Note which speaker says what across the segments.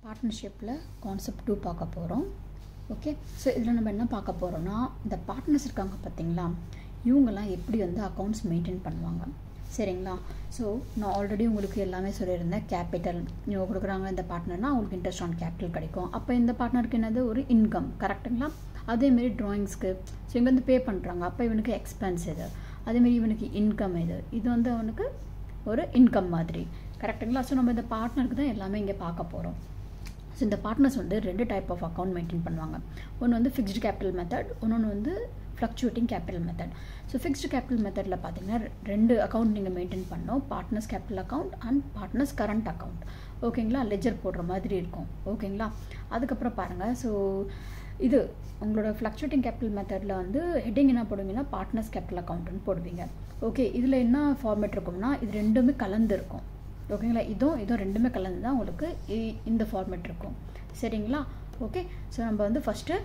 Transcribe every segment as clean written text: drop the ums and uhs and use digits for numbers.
Speaker 1: பார்ட்னர்ஷிப்பில் concept 2 பார்க்க போகிறோம். Okay, so இதில் நம்ம என்ன பார்க்க போகிறோம்னா, இந்த பார்ட்னர்ஸ் இருக்காங்க பார்த்தீங்களா, இவங்கெல்லாம் எப்படி வந்து அக்கௌண்ட்ஸ் மெயின்டைன் பண்ணுவாங்க. சரிங்களா? ஸோ நான் ஆல்ரெடி உங்களுக்கு எல்லாமே சொல்லியிருந்தேன். கேபிட்டல் இவங்க கொடுக்குறாங்க இந்த பார்ட்னர்னால் அவங்களுக்கு இன்ட்ரெஸ்ட் ஆன் கேபிட்டல் கிடைக்கும். அப்போ இந்த பார்ட்னருக்கு என்னது ஒரு இன்கம், கரெக்டுங்களா? அதேமாரி ட்ராயிங்ஸ்க்கு ஸோ இங்கே வந்து பே பண்ணுறாங்க, அப்போ இவனுக்கு எக்ஸ்பென்ஸ் இது, அதேமாரி இவனுக்கு இன்கம் இது வந்து அவனுக்கு ஒரு இன்கம் மாதிரி, கரெக்டுங்களா? ஸோ நம்ம இந்த பார்ட்னருக்கு தான் எல்லாமே இங்கே பார்க்க போகிறோம். ஸோ இந்த பார்ட்னர்ஸ் வந்து 2 டைப் ஆஃப் அக்கௌண்ட் மெயின்டைன் பண்ணுவாங்க. ஒன்று வந்து ஃபிக்ஸ்டு கேபிட்டல் மெத்தட், இன்னொன்று வந்து fluctuating capital method. So fixed capital மெத்தடில் பார்த்தீங்கன்னா 2 அக்கௌண்ட் நீங்கள் மெயின்டைன் பண்ணோம், partners capital account and partners current account. ஓகேங்களா? லெஜர் போடுற மாதிரி இருக்கும். ஓகேங்களா? அதுக்கப்புறம் பாருங்கள், ஸோ இது உங்களோட ஃப்ளக்சுவேட்டிங் கேபிட்டல் மெத்தடில் வந்து ஹெட்டிங் என்ன போடுவீங்கன்னா பார்ட்னர்ஸ் கேபிட்டல் அக்கௌண்ட்னு போடுவீங்க. ஓகே, இதில் என்ன ஃபார்மேட் இருக்கும்னா இது ரெண்டுமே கலந்து இருக்கும். ஓகேங்களா? இதுவும் ரெண்டுமே கலந்து தான் உங்களுக்கு இந்த ஃபார்மேட் இருக்கும். சரிங்களா? ஓகே, ஸோ நம்ம வந்து ஃபஸ்ட்டு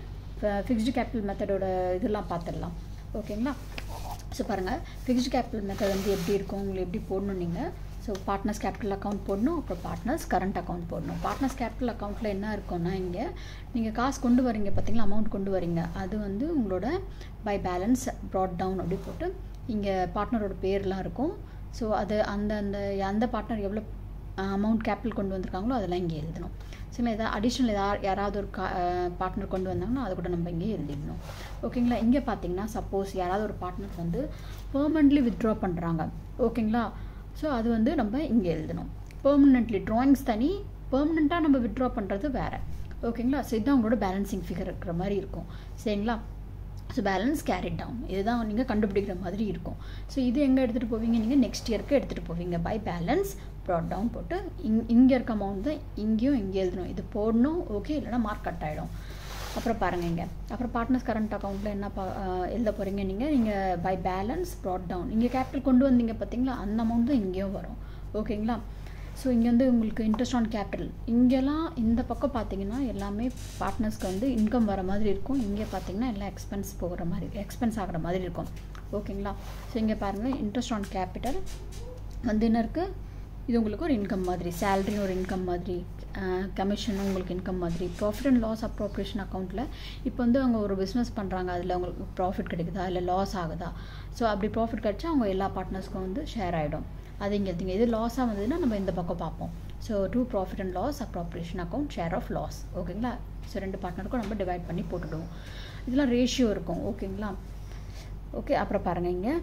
Speaker 1: ஃபிக்ஸ்டு கேபிட்டல் மெத்தடோட இதெல்லாம் பார்த்துடலாம். ஓகேங்களா? ஸோ பாருங்கள், ஃபிக்ஸ்டு கேபிட்டல் மெத்தட் வந்து எப்படி இருக்கும், உங்களுக்கு எப்படி போடணும் நீங்கள். ஸோ பார்ட்னர்ஸ் கேபிட்டல் அக்கௌண்ட் போடணும், அப்புறம் பார்ட்னர்ஸ் கரண்ட் அக்கௌண்ட் போடணும். பார்ட்னர்ஸ் கேபிட்டல் அக்கௌண்ட்டில் என்ன இருக்கும்னா, இங்கே நீங்கள் காசு கொண்டு வரீங்க பார்த்தீங்களா, அமௌண்ட் கொண்டு வரீங்க, அது வந்து உங்களோட பை பேலன்ஸ் ப்ராட் டவுன் அப்படி போட்டு இங்கே பார்ட்னரோட பேர்லாம் இருக்கும். ஸோ அது அந்த பார்ட்னர் எவ்வளோ அமௌண்ட் கேபிட்டல் கொண்டு வந்திருக்காங்களோ அதெல்லாம் இங்கே எழுதணும். சரிங்களா? எதாவது அடிஷ்னல் யாராவது ஒரு பார்ட்னர் கொண்டு வந்தாங்கன்னா அதை கூட நம்ம இங்கே எழுதிடணும். ஓகேங்களா? இங்கே பார்த்தீங்கன்னா சப்போஸ் யாராவது ஒரு பார்ட்னர் வந்து பெர்மனெண்ட்லி வித்ட்ரா பண்ணுறாங்க. ஓகேங்களா? ஸோ அது வந்து நம்ம இங்கே எழுதணும். பெர்மனெண்ட்லி ட்ராயிங்ஸ் தனி, பெர்மனெண்ட்டாக நம்ம வித்ட்ரா பண்ணுறது வேறு. ஓகேங்களா? ஸோ இதுதான் உங்களோட பேலன்சிங் ஃபிகர் இருக்கிற மாதிரி இருக்கும். சரிங்களா? ஸோ பேலன்ஸ் கேரிட் டவுன் இதுதான் நீங்கள் கண்டுபிடிக்கிற மாதிரி இருக்கும். ஸோ இது எங்கே எடுத்துகிட்டு போவீங்க, நீங்கள் நெக்ஸ்ட் இயருக்கு எடுத்துகிட்டு போவீங்க. பை பேலன்ஸ் ப்ராட் டவுன் போட்டு இங்கே இருக்க அமௌண்ட் தான் இங்கேயும் இங்கே எழுதணும். இது போடணும். ஓகே, இல்லைனா மார்க் கட் ஆகிடும். அப்புறம் பாருங்கள் இங்கே, அப்புறம் பார்ட்னர்ஸ் கரண்ட் அக்கௌண்ட்டில் என்ன எழுத போகிறீங்க, நீங்கள் பை பேலன்ஸ் ப்ராட் டவுன் இங்கே கேபிட்டல் கொண்டு வந்தீங்க பார்த்தீங்களா, அந்த அமௌண்ட் தான் இங்கேயும் வரும். ஓகேங்களா? ஸோ இங்கே வந்து உங்களுக்கு இன்ட்ரெஸ்ட் ஆன் கேபிட்டல், இங்கெல்லாம் இந்த பக்கம் பார்த்தீங்கன்னா எல்லாமே பார்ட்னர்ஸ்க்கு வந்து இன்கம் வர மாதிரி இருக்கும். இங்கே பார்த்தீங்கன்னா எல்லாம் எக்ஸ்பென்ஸ் ஆகிற மாதிரி இருக்கும். ஓகேங்களா? ஸோ இங்கே பாருங்கள், இன்ட்ரெஸ்ட் ஆன் கேபிட்டல் வந்து என்ன இருக்குது, இது உங்களுக்கு ஒரு இன்கம் மாதிரி, சேலரி ஒரு இன்கம் மாதிரி, கமிஷனும் உங்களுக்கு இன்கம் மாதிரி. ப்ராஃபிட் அண்ட் லாஸ் அப்ரோப்ரியேஷன் அக்கௌண்ட்டில் இப்போ வந்து அவங்க ஒரு பிஸ்னஸ் பண்ணுறாங்க, அதில் அவங்களுக்கு ப்ராஃபிட் கிடைக்குதா இல்லை லாஸ் ஆகுதா. ஸோ அப்படி ப்ராஃபிட் கிடைச்சா அவங்க எல்லா பார்ட்னர்ஸ்க்கும் வந்து ஷேர் ஆகிடும். அது இங்கே எடுத்துங்க. இது லாஸாக வந்ததுன்னா நம்ம இந்த பக்கம் பார்ப்போம். So to profit and loss appropriation account share of loss. ஓகேங்களா? ஸோ 2 பார்ட்னருக்கும் நம்ம டிவைட் பண்ணி போட்டுடுவோம். இதெல்லாம் ரேஷியோ இருக்கும். ஓகேங்களா? ஓகே, அப்புறம் பாருங்கள் இங்கே,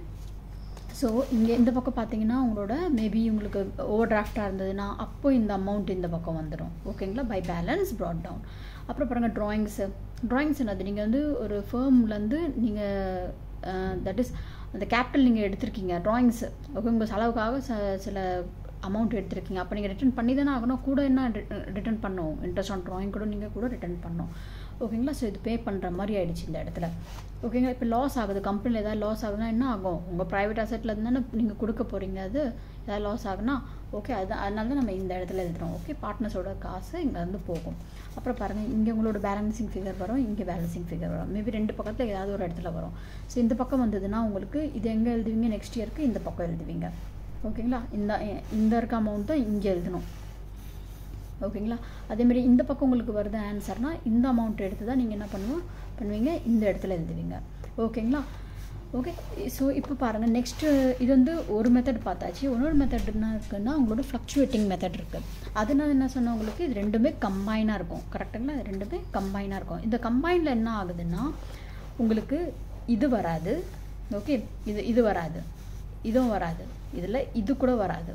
Speaker 1: ஸோ இங்கே இந்த பக்கம் பார்த்தீங்கன்னா உங்களோட மேபி உங்களுக்கு ஓவர் டிராஃப்டாக இருந்ததுன்னா அப்போ இந்த அமௌண்ட் இந்த பக்கம் வந்துடும். ஓகேங்களா? By balance brought down. அப்புறம் பாருங்கள் ட்ராயிங்ஸ் என்னது, நீங்கள் வந்து ஒரு ஃபேர்ம்லேருந்து நீங்கள் தட் இஸ் அந்த கேபிட்டல் நீங்கள் எடுத்திருக்கீங்க, ட்ராயிங்ஸ். ஓகே, உங்கள் செலவுக்காக சில அமௌண்ட் எடுத்திருக்கீங்க, அப்போ நீங்கள் ரிட்டர்ன் பண்ணி தானே ஆகணும். கூட என்ன ரிட்டர்ன் பண்ணணும், இன்ட்ரெஸ்ட் ஆன் ட்ராயிங் கூட நீங்கள் கூட ரிட்டர்ன் பண்ணணும். ஓகேங்களா? ஸோ இது பே பண்ணுற மாதிரி ஆகிடுச்சு இந்த இடத்துல. ஓகேங்களா? இப்போ லாஸ் ஆகுது, கம்பெனியில் ஏதாவது லாஸ் ஆகுதுன்னா என்ன ஆகும், உங்கள் ப்ரைவேட் அசெட்டில் இருந்தானே நீங்கள் கொடுக்க போகிறீங்க, அது ஏதாவது லாஸ் ஆகுனா ஓகே, அதனால தான் நம்ம இந்த இடத்துல எழுதுகிறோம். ஓகே, பார்ட்னர்ஸோட காசு இங்கே வந்து போகும். அப்புறம் பாருங்கள், இங்கே உங்களோட பேலன்சிங் ஃபிகர் வரும், இங்கே பேலன்சிங் ஃபிகர் வரும். மேபி 2 பக்கத்தில் ஏதாவது ஒரு இடத்துல வரும். ஸோ இந்த பக்கம் வந்ததுன்னா உங்களுக்கு இது எங்கே எழுதுவீங்க, நெக்ஸ்ட் இயருக்கு இந்த பக்கம் எழுதுவீங்க. ஓகேங்களா? இந்த இருக்க அமௌண்ட் தான் இங்கே எழுதணும். ஓகேங்களா? அதேமாதிரி இந்த பக்கம் உங்களுக்கு வருது ஆன்சர்னால் இந்த அமௌண்ட் எடுத்து தான் நீங்கள் என்ன பண்ணுவீங்க, இந்த இடத்துல எழுதுவீங்க. ஓகேங்களா? ஓகே, ஸோ இப்போ பாருங்கள், நெக்ஸ்ட்டு இது வந்து ஒரு மெத்தட் பார்த்தாச்சு. இன்னொரு மெத்தட் என்ன இருக்குன்னா உங்களோட ஃப்ளக்சுவேட்டிங் மெத்தட் இருக்குது. அதனால என்ன சொன்னால் உங்களுக்கு இது ரெண்டுமே கம்பைனாக இருக்கும். கரெக்டுங்களா? இது ரெண்டுமே கம்பைனாக இருக்கும். இந்த கம்பைனில் என்ன ஆகுதுன்னா உங்களுக்கு இது வராது. ஓகே, இது வராது, இதுவும் வராது, இதில் இது கூட வராது.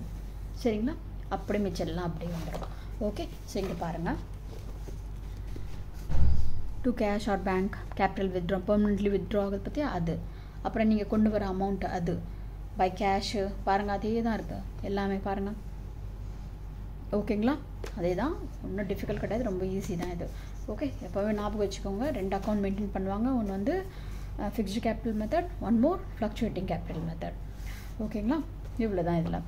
Speaker 1: சரிங்களா? அப்படி மிச்செல்லாம் அப்படி வந்துடும். ஓகே, ஸோ இங்கே பாருங்கள், to cash R bank capital withdraw, permanently withdraw ஆகுது பற்றி அது, அப்புறம் நீங்கள் கொண்டு வர அமௌண்ட் அது பை கேஷு, பாருங்கள் அதே தான் இருக்குது எல்லாமே பாருங்கள். ஓகேங்களா? அதே தான், ஒன்றும் டிஃபிகல்ட் கிடையாது, ரொம்ப ஈஸி தான் இது. ஓகே, எப்போவே ஞாபகம் வச்சுக்கோங்க, 2 அக்கௌண்ட் மெயின்டைன் பண்ணுவாங்க. ஒன்று வந்து fixed capital method, one more fluctuating capital method. ஓகேங்களா? இவ்வளோ தான் இதில்.